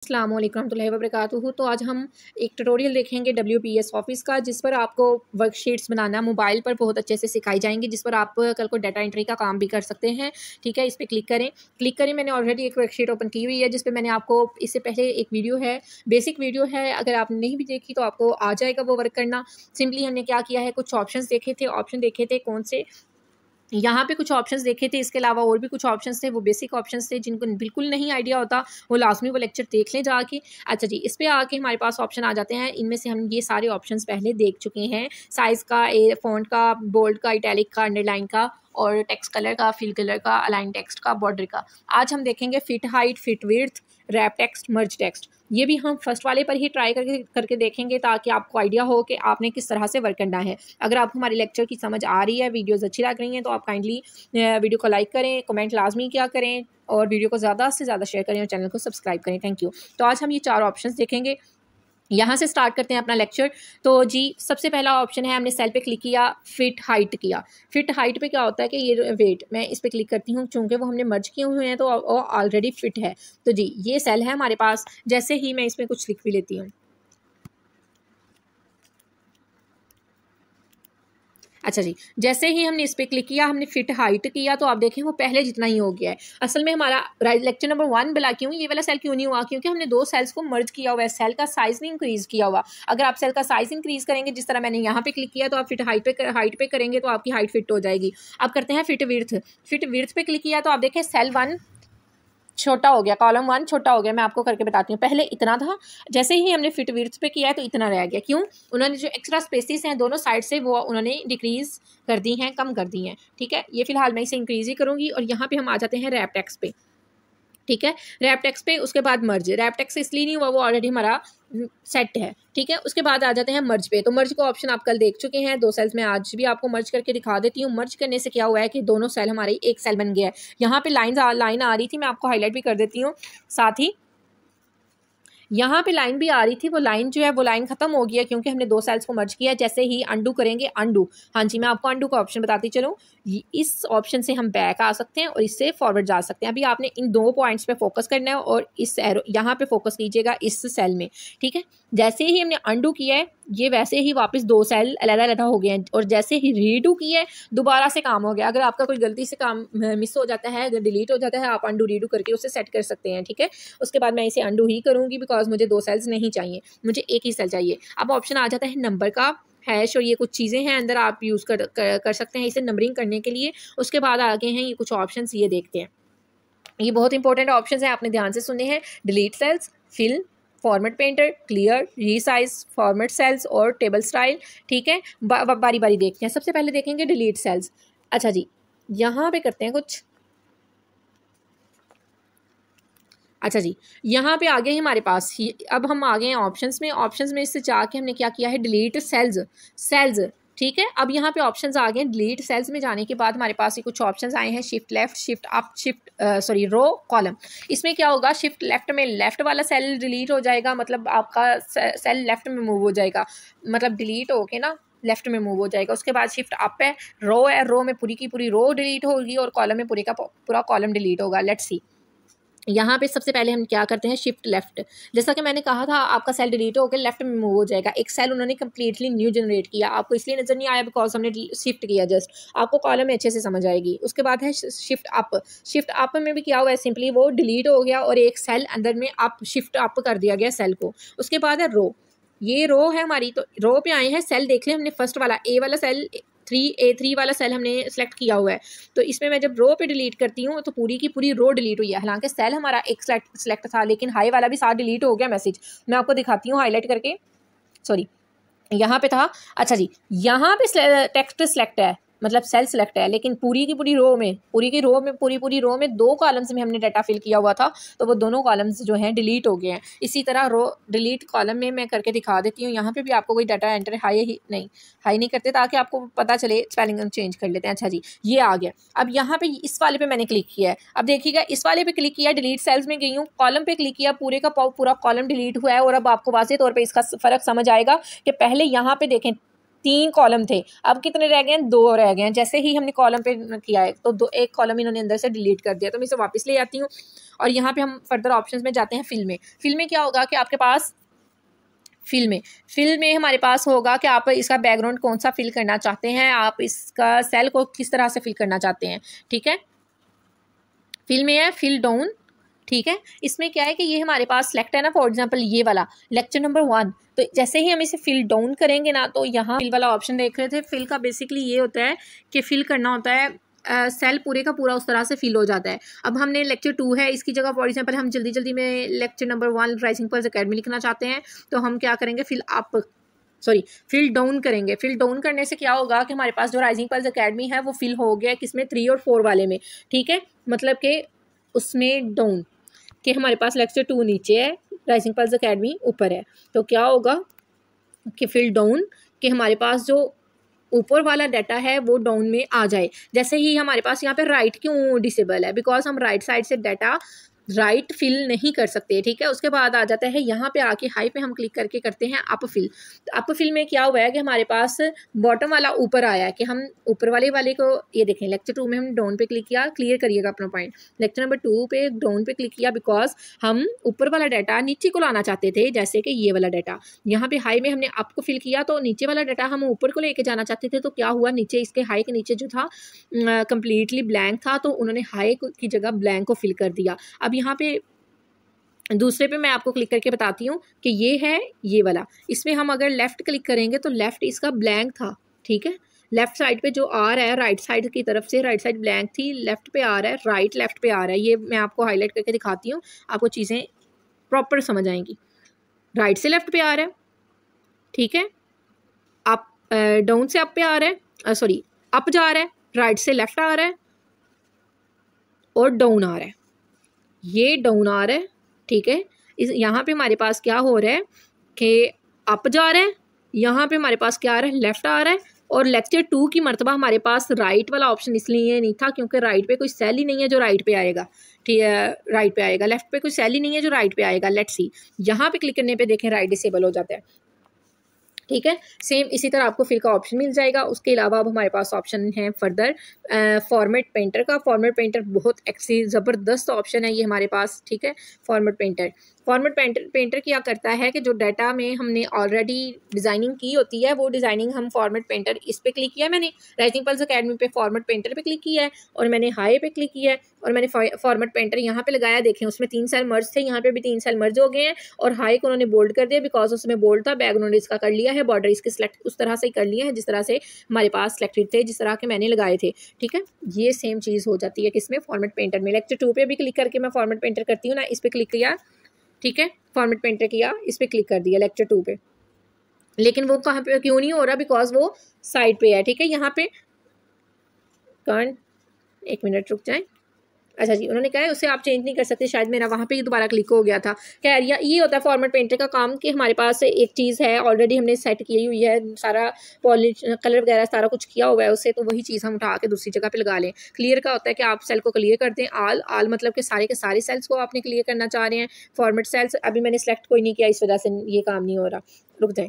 अस्सलाम वालेकुम रहमतुल्लाहि व बरकातुहू। तो आज हम एक ट्यूटोरियल देखेंगे WPS ऑफिस का, जिस पर आपको वर्कशीट्स बनाना मोबाइल पर बहुत अच्छे से सिखाई जाएंगी, जिस पर आप कल को डाटा एंट्री का काम भी कर सकते हैं। ठीक है, इस पर क्लिक करें। मैंने ऑलरेडी एक वर्कशीट ओपन की हुई है, जिस पर मैंने आपको इससे पहले एक वीडियो है, बेसिक वीडियो है, अगर आपने नहीं भी देखी तो आपको आ जाएगा वो वर्क करना। सिंपली हमने क्या किया है, कुछ ऑप्शन देखे थे कौन से, यहाँ पे कुछ ऑप्शंस देखे थे, इसके अलावा और भी कुछ ऑप्शंस थे, वो बेसिक ऑप्शंस थे जिनको बिल्कुल नहीं आइडिया होता, वो लाजमी वो लेक्चर देख लें जाके। अच्छा जी, इस पे आके हमारे पास ऑप्शन आ जाते हैं। इनमें से हम ये सारे ऑप्शंस पहले देख चुके हैं, साइज़ का, फॉन्ट का, बोल्ड का, इटैलिक का, अंडरलाइन का, और टेक्स्ट कलर का, फिल कलर का, अलाइन टेक्स्ट का, बॉर्डर का। आज हम देखेंगे fit height, fit width, wrap text, merge text. ये भी हम फर्स्ट वाले पर ही ट्राई करके देखेंगे, ताकि आपको आइडिया हो कि आपने किस तरह से वर्क करना है। अगर आपको हमारे लेक्चर की समझ आ रही है, वीडियोस अच्छी लग रही हैं, तो आप काइंडली वीडियो को लाइक करें, कमेंट लाजमी क्या करें, और वीडियो को ज़्यादा से ज़्यादा शेयर करें और चैनल को सब्सक्राइब करें। Thank you. तो आज हम ये 4 ऑप्शंस देखेंगे। यहाँ से स्टार्ट करते हैं अपना लेक्चर। तो जी, सबसे पहला ऑप्शन है, हमने सेल पे क्लिक किया, फिट हाइट किया। फिट हाइट पे क्या होता है कि ये वेट, मैं इस पर क्लिक करती हूँ, चूँकि वो हमने मर्ज किए हुए हैं तो वो ऑलरेडी फिट है। तो जी, ये सेल है हमारे पास। जैसे ही मैं इसमें कुछ लिख भी लेती हूँ। अच्छा जी, जैसे ही हमने इस पर क्लिक किया, हमने फिट हाइट किया, तो आप देखें वो पहले जितना ही हो गया है। असल में हमारा लेक्चर नंबर 1 बना क्यों ये वाला सेल क्यों नहीं हुआ, क्योंकि हमने 2 सेल्स को मर्ज किया हुआ है, सेल का साइज नहीं इंक्रीज किया हुआ। अगर आप सेल का साइज इंक्रीज करेंगे, जिस तरह मैंने यहाँ पे क्लिक किया, तो आप फिट हाइट पे करेंगे तो आपकी हाइट फिट हो जाएगी। अब करते हैं फिट विड्थ। फिट विड्थ पे क्लिक किया तो आप देखें सेल 1 छोटा हो गया, कॉलम 1 छोटा हो गया। मैं आपको करके बताती हूँ, पहले इतना था, जैसे ही हमने फिट विड्थ पे किया है तो इतना रह गया। क्यों? उन्होंने जो एक्स्ट्रा स्पेसिस हैं दोनों साइड से, वो उन्होंने डिक्रीज कर दी हैं, कम कर दी हैं। ठीक है, ये फिलहाल मैं इसे इंक्रीज ही करूँगी। और यहाँ पे हम आ जाते हैं रैप टेक्स्ट पे। ठीक है, रैप टेक्स्ट पे, उसके बाद मर्ज। रैप टेक्स्ट इसलिए नहीं हुआ, वो ऑलरेडी हमारा सेट है। ठीक है, उसके बाद आ जाते हैं मर्ज पे। तो मर्ज का ऑप्शन आप कल देख चुके हैं, 2 सेल्स में आज भी आपको मर्ज करके दिखा देती हूँ। मर्ज करने से क्या हुआ है कि दोनों सेल हमारी एक सेल बन गया है। यहाँ पे लाइन आ रही थी, मैं आपको हाईलाइट भी कर देती हूँ। साथ ही यहाँ पे लाइन भी आ रही थी, वो लाइन जो है वो लाइन खत्म हो गई है, क्योंकि हमने 2 सेल्स को मर्ज किया। जैसे ही अंडू करेंगे, अंडू, हाँ जी, मैं आपको अंडू का ऑप्शन बताती चलूँ। इस ऑप्शन से हम बैक आ सकते हैं और इससे फॉरवर्ड जा सकते हैं। अभी आपने इन 2 पॉइंट्स पे फोकस करना है और इस एरो यहाँ पे फोकस कीजिएगा, इस सेल में। ठीक है, जैसे ही हमने अंडू किया है, ये वैसे ही वापस 2 सेल अलग-अलग हो गए हैं। और जैसे ही रीडू किया है, दोबारा से काम हो गया। अगर आपका कोई गलती से काम मिस हो जाता है, अगर डिलीट हो जाता है, आप अंडू रीडू करके उसे सेट कर सकते हैं। ठीक है, उसके बाद मैं इसे अंडू ही करूँगी, बिकॉज मुझे 2 सेल्स नहीं चाहिए, मुझे एक ही सेल चाहिए। अब ऑप्शन आ जाता है नंबर का, हैश, और ये कुछ चीज़ें हैं अंदर, आप यूज़ कर सकते हैं इसे नंबरिंग करने के लिए। उसके बाद आगे हैं ये कुछ ऑप्शंस, ये देखते हैं। ये बहुत इंपॉर्टेंट ऑप्शंस हैं, आपने ध्यान से सुने हैं। Delete cells, fill, format painter, clear, resize, format cells और टेबल स्टाइल। ठीक है, बारी बारी देखते हैं। सबसे पहले देखेंगे डिलीट सेल्स। अच्छा जी, यहाँ पे करते हैं कुछ। अच्छा जी, यहाँ पे आ गए हमारे पास ही, अब हम आ गए हैं ऑप्शंस में। ऑप्शंस में इससे जाके हमने क्या किया है, डिलीट सेल्स। ठीक है, अब यहाँ पे ऑप्शंस आ गए। डिलीट सेल्स में जाने के बाद हमारे पास ये कुछ ऑप्शंस आए हैं, shift left, shift up, row column. इसमें क्या होगा, शिफ्ट लेफ्ट में लेफ्ट वाला सेल डिलीट हो जाएगा, मतलब आपका सेल लेफ्ट में मूव हो जाएगा, मतलब डिलीट होके ना लेफ्ट में मूव हो जाएगा। उसके बाद शिफ्ट अप है, रो में पूरी की पूरी रो डिलीट होगी, और कॉलम में पूरी का पूरा कॉलम डिलीट होगा। लेट्स सी, यहाँ पे सबसे पहले हम क्या करते हैं, शिफ्ट लेफ्ट। जैसा कि मैंने कहा था, आपका सेल डिलीट होकर लेफ्ट में मूव हो जाएगा। एक सेल उन्होंने कंप्लीटली न्यू जनरेट किया, आपको इसलिए नजर नहीं आया बिकॉज हमने शिफ्ट किया जस्ट, आपको कॉलम में अच्छे से समझ आएगी। उसके बाद है शिफ्ट अप। शिफ्ट अप में भी क्या हुआ है, सिंपली वो डिलीट हो गया और एक सेल अंदर में अप, शिफ्ट अप कर दिया गया सेल को। उसके बाद है रो, ये रो है हमारी, तो रो पे आए हैं। सेल देख लें, हमने फर्स्ट वाला ए वाला सेल, A3 वाला सेल हमने सेलेक्ट किया हुआ है। तो इसमें मैं जब रो पे डिलीट करती हूँ तो पूरी की पूरी रो डिलीट हुई है। हालांकि सेल हमारा एक सेलेक्ट था, लेकिन हाई वाला भी साथ डिलीट हो गया मैसेज। मैं आपको दिखाती हूँ हाईलाइट करके, सॉरी, यहाँ पे था। अच्छा जी, यहाँ पे टेक्स्ट सेलेक्ट है, मतलब सेल सेलेक्ट है, लेकिन पूरी की पूरी रो में, पूरी रो में 2 कॉलम्स में हमने डाटा फिल किया हुआ था, तो वो दोनों कॉलम्स जो हैं डिलीट हो गए हैं। इसी तरह रो डिलीट कॉलम में मैं करके दिखा देती हूँ। यहाँ पे भी आपको कोई डाटा एंटर हाई नहीं करते, ताकि आपको पता चले, स्पेलिंग चेंज कर लेते हैं। अच्छा जी, ये आ गया। अब यहाँ पे इस वाले पे मैंने क्लिक किया है। अब देखिएगा, इस वाले पे क्लिक किया, डिलीट सेल्स में गई हूँ, कॉलम पे क्लिक किया, पूरे का पूरा कॉलम डिलीट हुआ है। और अब आपको वाज़े तौर पर इसका फ़र्क समझ आएगा कि पहले यहाँ पे देखें, 3 कॉलम थे, अब कितने रह गए हैं, 2 रह गए हैं। जैसे ही हमने कॉलम पे किया है तो एक कॉलम इन्होंने अंदर से डिलीट कर दिया, तो मैं इसे वापस ले आती हूँ और यहाँ पे हम फर्दर ऑप्शंस में जाते हैं। फिल में क्या होगा कि आपके पास फिल में हमारे पास होगा कि आप इसका बैकग्राउंड कौन सा फिल करना चाहते हैं, आप इसका सेल को किस तरह से फिल करना चाहते हैं। ठीक है, फिल में है फिल डाउन। ठीक है, इसमें क्या है कि ये हमारे पास सेलेक्ट है ना, फॉर एग्जांपल ये वाला लेक्चर नंबर 1, तो जैसे ही हम इसे फिल डाउन करेंगे ना, तो यहाँ फिल वाला ऑप्शन देख रहे थे। फिल का बेसिकली ये होता है कि फिल करना होता है सेल पूरे का पूरा उस तरह से फिल हो जाता है। अब हमने लेक्चर 2 है, इसकी जगह फॉर एग्जांपल हम जल्दी जल्दी में lecture number 1 rising pearls academy लिखना चाहते हैं, तो हम क्या करेंगे, फिल डाउन करेंगे। फिल डाउन करने से क्या होगा कि हमारे पास जो राइजिंग पर्ल्स एकेडमी है वो फिल हो गया किसमें, 3 और 4 वाले में। ठीक है, मतलब कि उसमें डाउन कि हमारे पास लेक्चर 2 नीचे है, राइजिंग पर्ल्स एकेडमी ऊपर है, तो क्या होगा कि फिल डाउन कि हमारे पास जो ऊपर वाला डाटा है वो डाउन में आ जाए। जैसे ही हमारे पास यहाँ पे राइट क्यों डिसेबल है, बिकॉज हम राइट साइड से डाटा राइट फिल नहीं कर सकते। ठीक है, उसके बाद आ जाता है यहाँ पे आके हाई पे हम क्लिक करके करते हैं अप फिल। तो अप फिल में क्या हुआ है कि हमारे पास बॉटम वाला ऊपर आया है कि हम ऊपर वाले को, ये देखें लेक्चर 2 में हम डाउन पे क्लिक किया, क्लियर करिएगा अपना पॉइंट, लेक्चर नंबर 2 पे डाउन पे क्लिक किया बिकॉज हम ऊपर वाला डाटा नीचे को लाना चाहते थे, जैसे कि ये वाला डाटा। यहाँ पे हाई में हमने अप को फिल किया तो नीचे वाला डाटा हम ऊपर को लेके जाना चाहते थे, तो क्या हुआ, नीचे इसके हाई के नीचे जो था कंप्लीटली ब्लैंक था, तो उन्होंने हाई की जगह ब्लैंक को फिल कर दिया। अब यहाँ पे दूसरे पे मैं आपको क्लिक करके बताती हूँ कि ये है ये वाला, इसमें हम अगर लेफ़्ट क्लिक करेंगे तो लेफ़्ट इसका ब्लैंक था। ठीक है, लेफ़्ट साइड पे जो आ रहा है राइट साइड की तरफ से, राइट साइड ब्लैंक थी, लेफ़्ट पे आ रहा है, राइट लेफ़्ट पे आ रहा है। ये मैं आपको हाईलाइट करके दिखाती हूँ, आपको चीज़ें प्रॉपर समझ आएंगी। राइट से लेफ़्ट पे आ रहा है, ठीक है, अप डाउन से अप पे आ रहा है, सॉरी अप जा रहा है, राइट से लेफ़्ट आ रहा है और डाउन आ रहा है, ये डाउन आ रहा है। ठीक है, इस यहाँ पे हमारे पास क्या हो रहा है कि अप जा रहा है, यहाँ पे हमारे पास क्या आ रहा है, लेफ़्ट आ रहा है। और लेक्चर 2 की मर्तबा हमारे पास राइट वाला ऑप्शन इसलिए नहीं था क्योंकि राइट पे कोई सेल ही नहीं है जो राइट पे आएगा। ठीक है, राइट पे आएगा, लेफ्ट पे कोई सेल ही नहीं है जो राइट पे आएगा। लेट्स सी, यहाँ पे क्लिक करने पे देखें राइट डिसेबल हो जाता है। ठीक है, सेम इसी तरह आपको फिल का ऑप्शन मिल जाएगा। उसके अलावा अब हमारे पास ऑप्शन है फर्दर फॉर्मेट पेंटर का। फॉर्मेट पेंटर बहुत ज़बरदस्त ऑप्शन है ये हमारे पास। ठीक है, फॉर्मेट पेंटर क्या करता है कि जो डाटा में हमने ऑलरेडी डिज़ाइनिंग की होती है वो डिज़ाइनिंग हम फॉर्मेट पेंटर इस पर क्लिक किया है, मैंने राइजिंग पर्ल्स एकेडमी पे फॉर्मेट पेंटर पे क्लिक किया है और मैंने हाई पे क्लिक किया है और मैंने फॉर्मेट पेंटर यहाँ पे लगाया। देखें उसमें 3 सेल मर्ज थे, यहाँ पे भी 3 सेल मर्ज हो गए हैं और हाई को उन्होंने बोल्ड कर दिया बिकॉज उसमें बोल्ड था। बैकग्राउंड इसका कर लिया है, बॉर्डर इसके सिलेक्ट उस तरह से ही कर लिए हैं जिस तरह से हमारे पास सिलेक्टेड थे, जिस तरह के मैंने लगाए थे। ठीक है, ये सेम चीज़ हो जाती है किसमें, फॉर्मेट पेंटर में। लेक्चर 2 पे भी क्लिक करके मैं फॉर्मेट पेंटर करती हूँ ना, इस पर क्लिक किया, ठीक है, फॉर्मेट पेंटर किया, इस पर क्लिक कर दिया लेक्चर 2 पे, लेकिन वो कहाँ पे क्यों नहीं हो रहा, बिकॉज वो साइड पे है। ठीक है, यहाँ पे एक मिनट रुक जाए। अच्छा जी, उन्होंने कहा है उसे आप चेंज नहीं कर सकते, शायद मेरा वहाँ पे ही दोबारा क्लिक हो गया था। खैर ये होता है फॉर्मेट पेंटर का काम कि हमारे पास एक चीज़ है ऑलरेडी हमने सेट की हुई है, सारा पॉलिश कलर वगैरह सारा कुछ किया हुआ है उससे, तो वही चीज़ हम उठा के दूसरी जगह पे लगा लें। क्लियर का होता है कि आप सेल को क्लियर कर दें, आल मतलब कि सारे के सारे सेल्स को आपने क्लियर करना चाह रहे हैं। फॉर्मेट सेल्स अभी मैंने सेलेक्ट कोई नहीं किया, इस वजह से ये काम नहीं हो रहा, रुक जाए।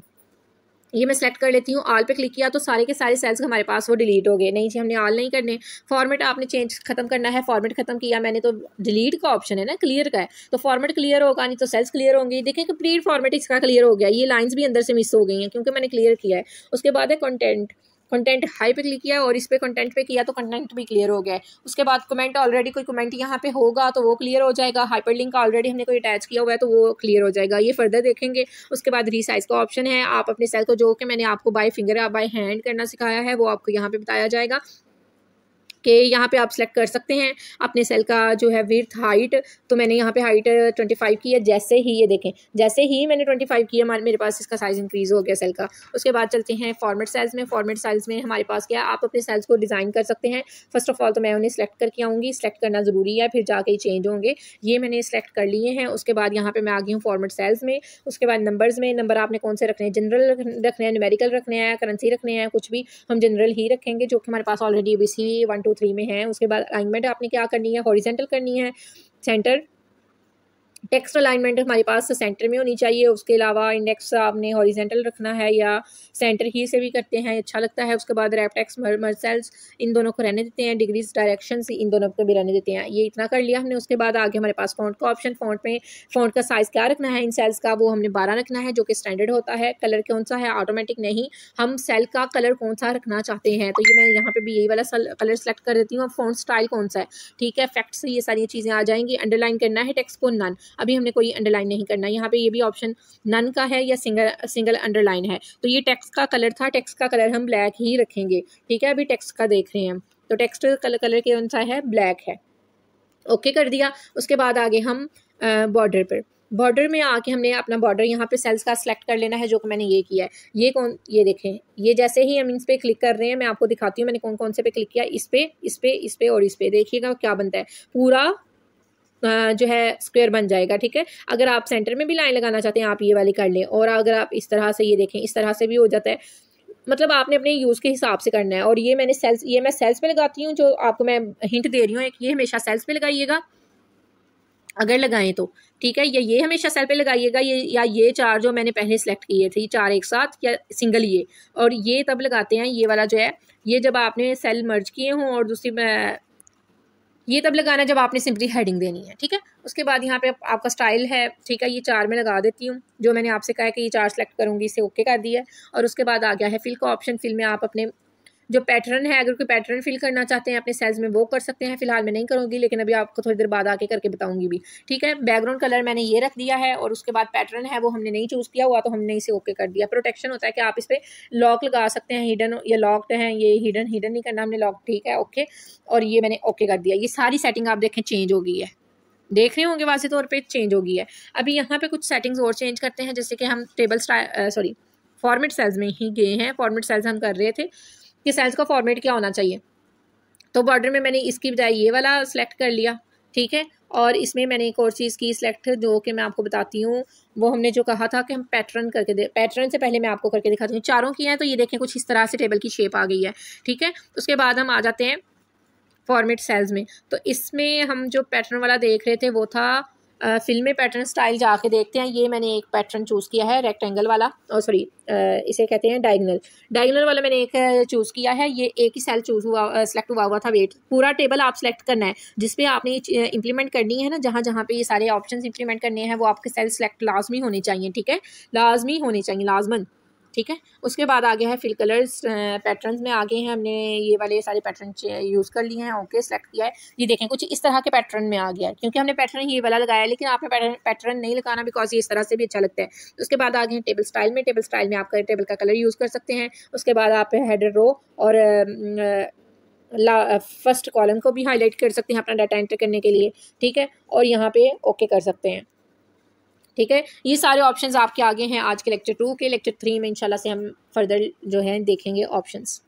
ये मैं सेलेक्ट कर लेती हूँ, आल पे क्लिक किया तो सारे के सारे सेल्स हमारे पास वो डिलीट हो गए। नहीं जी, हमने आल नहीं करने। फॉर्मेट आपने चेंज खत्म करना है, फॉर्मेट खत्म किया मैंने तो डिलीट का ऑप्शन है ना, क्लियर का है, तो फॉर्मेट क्लियर होगा, नहीं तो सेल्स क्लियर होंगे। देखिए कंप्लीट फॉर्मेट इसका क्लियर हो गया, ये लाइन्स भी अंदर से मिस हो गई हैं क्योंकि मैंने क्लियर किया है। उसके बाद है कंटेंट हाई पे क्लिक किया और इस पे कंटेंट पे किया तो कंटेंट भी क्लियर हो गया है। उसके बाद कमेंट, ऑलरेडी कोई कमेंट यहाँ पे होगा तो वो क्लियर हो जाएगा। हाइपरलिंक ऑलरेडी हमने कोई अटैच किया हुआ है तो वो क्लियर हो जाएगा, ये फर्दर देखेंगे। उसके बाद रीसाइज का ऑप्शन है, आप अपने सेल को जो कि मैंने आपको बाय फिंगर या बाय हैंड करना सिखाया है वो आपको यहाँ पे बताया जाएगा कि यहाँ पे आप सेलेक्ट कर सकते हैं अपने सेल का जो है विड्थ हाइट। तो मैंने यहाँ पे हाइट 25 की है। जैसे ही ये देखें, जैसे ही मैंने 25 किया मेरे पास इसका साइज इंक्रीज़ हो गया सेल का। उसके बाद चलते हैं फॉर्मेट सेल्स में। फॉर्मेट सेल्स में हमारे पास क्या है, आप अपने सेल्स को डिज़ाइन कर सकते हैं। फर्स्ट ऑफ ऑल तो मैं उन्हें सेलेक्ट करके आऊँगी, सेलेक्ट करना ज़रूरी है, फिर जाके ही चेंज होंगे। ये मैंने सेलेक्ट कर लिए हैं। उसके बाद यहाँ पर मैं आ गई हूँ फॉर्मेट सेल्स में। उसके बाद नंबर्स में, नंबर आपने कौन से रखने हैं, जनरल रखने हैं, न्यूमेरिकल रखने हैं, करेंसी रखने हैं, कुछ भी हम जनरल ही रखेंगे जो कि हमारे पास ऑलरेडी ABC 1 2 3 में है। उसके बाद अलाइनमेंट आपने क्या करनी है, हॉरिजेंटल करनी है, सेंटर टेक्स्ट अलाइनमेंट हमारे पास सेंटर में होनी चाहिए। उसके अलावा इंडेक्स आपने हॉरिजेंटल रखना है या सेंटर ही से भी करते हैं, अच्छा लगता है। उसके बाद रैप टेक्स्ट, मर्ज सेल्स, इन दोनों को रहने देते हैं। डिग्रीज, डायरेक्शंस, इन दोनों को भी रहने देते हैं। ये इतना कर लिया हमने। उसके बाद आगे हमारे पास फ़ॉन्ट का ऑप्शन। फ़ॉन्ट का साइज़ क्या रखना है इन सेल्स का, वो हमने 12 रखना है, जो कि स्टैंडर्ड होता है। कलर कौन सा है, ऑटोमेटिक नहीं, हम सेल का कलर कौन सा रखना चाहते हैं। तो ये मैं यहाँ पे भी यही वाला कलर सेलेक्ट कर देती हूँ। फ़ॉन्ट स्टाइल कौन सा है, ठीक है। फैक्ट से ये सारी चीज़ें आ जाएंगी। अंडरलाइन करना है टेक्स्ट को, नन, अभी हमने कोई अंडरलाइन नहीं करना। यहाँ पे ये भी ऑप्शन नन का है या सिंगल अंडरलाइन है। तो ये टेक्स्ट का कलर था, टेक्स्ट का कलर हम ब्लैक ही रखेंगे, ठीक है। अभी टेक्स्ट का देख रहे हैं हम, तो टेक्स्ट कलर के अनुसार है, ब्लैक है। ओके कर दिया। उसके बाद आगे हम बॉर्डर पर, बॉर्डर में आके हमने अपना बॉर्डर यहाँ पे सेल्स का सिलेक्ट कर लेना है, जो कि मैंने ये किया है। ये देखें, ये जैसे ही हम इस पे क्लिक कर रहे हैं, मैं आपको दिखाती हूँ मैंने कौन कौन से पे क्लिक किया। इस पे और इस पे देखिएगा क्या बनता है, पूरा जो है स्क्वायर बन जाएगा, ठीक है। अगर आप सेंटर में भी लाइन लगाना चाहते हैं, आप ये वाली कर लें। और अगर आप इस तरह से, ये देखें, इस तरह से भी हो जाता है। मतलब आपने अपने यूज़ के हिसाब से करना है। और ये मैं सेल्स पे लगाती हूँ, जो आपको मैं हिंट दे रही हूँ एक, ये हमेशा सेल्स पे लगाइएगा अगर लगाएं तो, ठीक है। ये हमेशा सेल पे लगाइएगा, ये 4 जो मैंने पहले सेलेक्ट किए थे, 4 एक साथ या सिंगल ये। और ये तब लगाते हैं, ये वाला जो है, ये जब आपने सेल मर्ज किए हों। और दूसरी ये तब लगाना जब आपने सिंपली हेडिंग देनी है, ठीक है। उसके बाद यहाँ पे आपका स्टाइल है, ठीक है। ये 4 में लगा देती हूँ, जो मैंने आपसे कहा है कि ये 4 सेलेक्ट करूँगी, इसे ओके कर दिया। और उसके बाद आ गया है फिल का ऑप्शन। फिल में आप अपने जो पैटर्न है, अगर कोई पैटर्न फिल करना चाहते हैं अपने सेल्स में, वो कर सकते हैं। फिलहाल मैं नहीं करूँगी, लेकिन अभी आपको थोड़ी देर बाद आके करके बताऊँगी भी, ठीक है। बैकग्राउंड कलर मैंने ये रख दिया है। और उसके बाद पैटर्न है वो हमने नहीं चूज़ किया हुआ, तो हमने इसे ओके कर दिया। प्रोटेक्शन होता है कि आप इस पर लॉक लगा सकते हैं, हिडन या लॉक्ड है, ये हिडन नहीं करना हमने, लॉक, ठीक है, ओके। और ये मैंने ओके कर दिया। ये सारी सेटिंग आप देखें चेंज हो गई है, देख रहे होंगे वाज़ेह तौर पे चेंज हो गई है। अभी यहाँ पे कुछ सेटिंग्स और चेंज करते हैं, जैसे कि हम फॉर्मेट सेल्स में ही गए हैं। फॉर्मेट सेल्स हम कर रहे थे कि सेल्स का फॉर्मेट क्या होना चाहिए। तो बॉर्डर में मैंने इसकी बजाय ये वाला सिलेक्ट कर लिया, ठीक है। और इसमें मैंने एक और चीज़ की सिलेक्ट, जो कि मैं आपको बताती हूँ। वो हमने जो कहा था कि हम पैटर्न पैटर्न से पहले मैं आपको करके दिखाती हूँ। 4 की हैं, तो ये देखें कुछ इस तरह से टेबल की शेप आ गई है, ठीक है। उसके बाद हम आ जाते हैं फॉर्मेट सेल्स में। तो इसमें हम जो पैटर्न वाला देख रहे थे वो था फिल में पैटर्न स्टाइल, जाके देखते हैं। ये मैंने एक पैटर्न चूज़ किया है, रेक्टेंगल वाला, और सॉरी इसे कहते हैं डायगोनल वाला मैंने एक चूज़ किया है। ये एक ही सेल सेलेक्ट हुआ था। वेट, पूरा टेबल आप सेलेक्ट करना है जिसपे आपने इंप्लीमेंट करनी है ना, जहाँ जहाँ पे ये सारे ऑप्शन इंप्लीमेंट करने हैं, वो आपके सेल सेलेक्ट लाजमी होने चाहिए, ठीक है। लाजमी होने चाहिए, लाजमन, ठीक है। उसके बाद आगे है फिल कलर्स। पैटर्न्स में आगे हैं, हमने ये वाले सारे पैटर्न यूज़ कर लिए हैं, ओके सेलेक्ट किया है। ये देखें कुछ इस तरह के पैटर्न में आ गया है, क्योंकि हमने पैटर्न ये वाला लगाया है, लेकिन आपने पैटर्न नहीं लगाना, बिकॉज ये इस तरह से भी अच्छा लगता है। उसके बाद आगे हैं टेबल स्टाइल में। टेबल स्टाइल में आप टेबल का कलर यूज़ कर सकते हैं। उसके बाद आप हेडर, रो और फर्स्ट कॉलम को भी हाईलाइट कर सकते हैं अपना डाटा एंटर करने के लिए, ठीक है। और यहाँ पे ओके कर सकते हैं, ठीक है। ये सारे ऑप्शंस आपके आगे हैं आज के लेक्चर 2 के। लेक्चर 3 में इंशाल्लाह से हम फर्दर जो है देखेंगे ऑप्शंस।